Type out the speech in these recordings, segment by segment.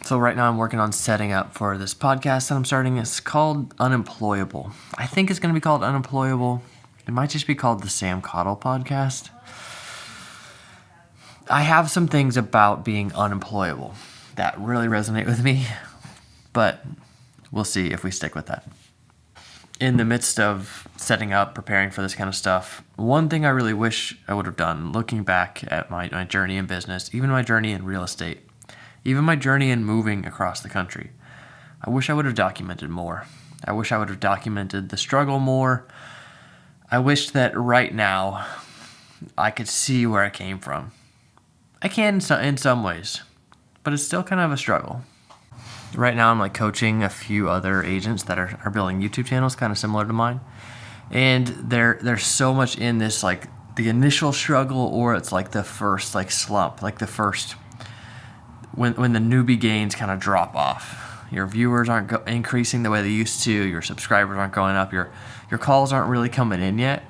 So right now I'm working on setting up for this podcast that I'm starting. It's called Unemployable. I think it's going to be called Unemployable. It might just be called the Sam Cottle Podcast. I have some things about being unemployable that really resonate with me, but we'll see if we stick with that. In the midst of setting up, preparing for this kind of stuff, one thing I really wish I would have done, looking back at my journey in business, even my journey in real estate, even my journey in moving across the country, I wish I would have documented more. I wish I would have documented the struggle more. I wish that right now I could see where I came from. I can in some ways, but it's still kind of a struggle. Right now I'm coaching a few other agents that are building YouTube channels kind of similar to mine. And there's so much in this, the initial struggle, or it's the first slump, the first when the newbie gains kind of drop off. Your viewers aren't increasing the way they used to. Your subscribers aren't going up. Your calls aren't really coming in yet.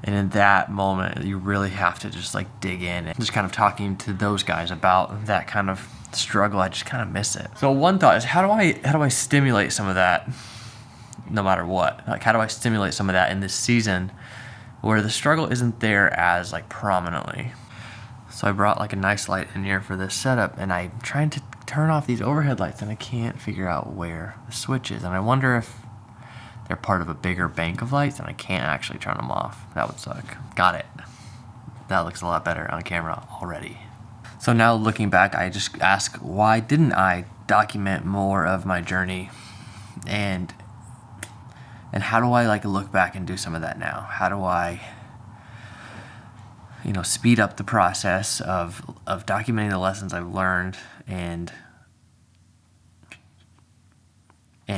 And in that moment, you really have to just dig in and just kind of talking to those guys about that kind of struggle. I just kind of miss it. So one thought is, how do I stimulate some of that no matter what? How do I stimulate some of that in this season where the struggle isn't there as prominently? So I brought a nice light in here for this setup, and I'm trying to turn off these overhead lights, and I can't figure out where the switch is. And I wonder if they're part of a bigger bank of lights, and I can't actually turn them off. That would suck. Got it. That looks a lot better on camera already. So now looking back, I just ask, why didn't I document more of my journey? And how do I look back and do some of that now? How do I speed up the process of documenting the lessons I've learned and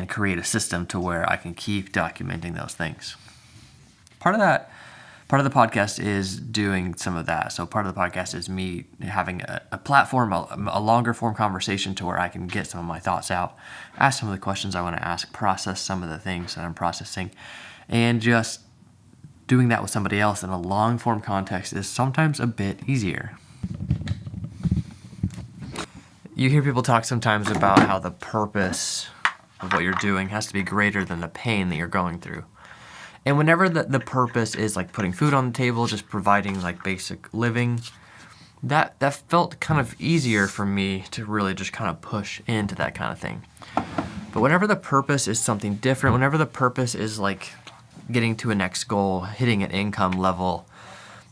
create a system to where I can keep documenting those things. Part of the podcast is doing some of that. So part of the podcast is me having a platform, a longer form conversation to where I can get some of my thoughts out, ask some of the questions I want to ask, process some of the things that I'm processing, and just doing that with somebody else in a long form context is sometimes a bit easier. You hear people talk sometimes about how the purpose of what you're doing has to be greater than the pain that you're going through. And whenever the purpose is putting food on the table, just providing basic living, that felt kind of easier for me to really just kind of push into that kind of thing. But whenever the purpose is something different, whenever the purpose is getting to a next goal, hitting an income level,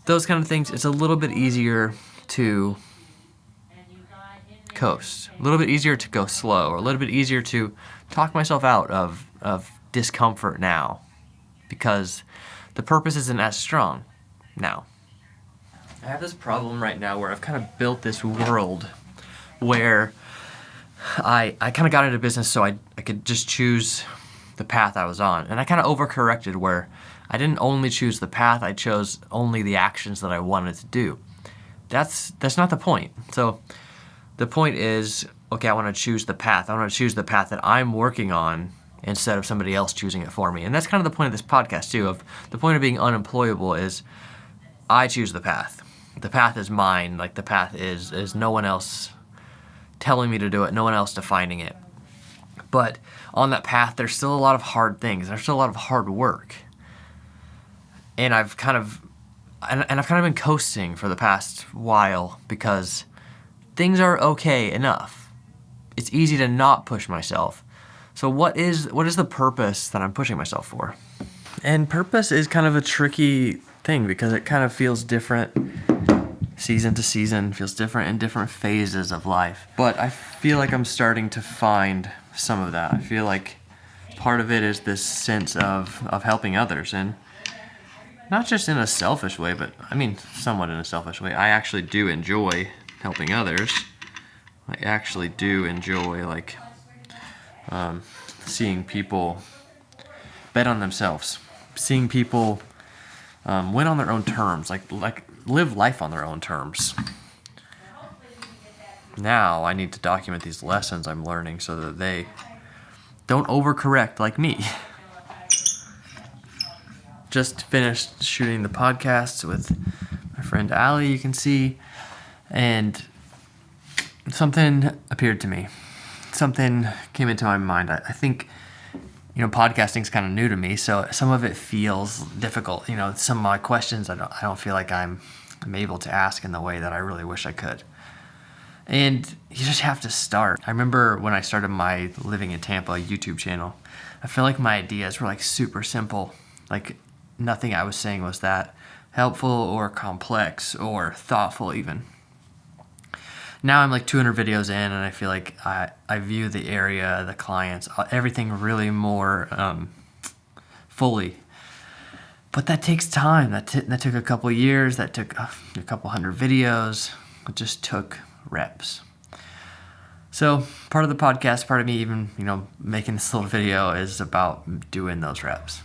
those kind of things, it's a little bit easier to coast, a little bit easier to go slow, or a little bit easier to talk myself out of discomfort now, because the purpose isn't as strong now. I have this problem right now where I've kind of built this world where I kind of got into business so I could just choose the path I was on. And I kind of overcorrected where I didn't only choose the path, I chose only the actions that I wanted to do. That's not the point. So the point is, okay, I want to choose the path. I want to choose the path that I'm working on instead of somebody else choosing it for me. And that's kind of the point of this podcast too, of the point of being unemployable is I choose the path. The path is mine. The path is no one else telling me to do it, no one else defining it. But on that path, there's still a lot of hard things. There's still a lot of hard work. And I've kind of been coasting for the past while because things are okay enough. It's easy to not push myself. So what is the purpose that I'm pushing myself for? And purpose is kind of a tricky thing because it kind of feels different season to season, feels different in different phases of life. But I feel like I'm starting to find some of that. I feel like part of it is this sense of helping others, and not just in a selfish way, but somewhat in a selfish way. I actually do enjoy helping others. I actually do enjoy seeing people bet on themselves, seeing people win on their own terms, live life on their own terms. Now I need to document these lessons I'm learning so that they don't overcorrect like me. Just finished shooting the podcasts with my friend Allie, you can see, and something appeared to me. Something came into my mind. I think, podcasting is kind of new to me, so some of it feels difficult. Some of my questions I don't feel like I'm able to ask in the way that I really wish I could. And you just have to start. I remember when I started my Living in Tampa YouTube channel, I feel like my ideas were like super simple. Like nothing I was saying was that helpful or complex or thoughtful even. Now I'm like 200 videos in, and I feel like I view the area, the clients, everything really more fully. But that takes time. That took a couple years. That took a couple hundred videos. It just took reps. So part of the podcast, part of me even, making this little video is about doing those reps.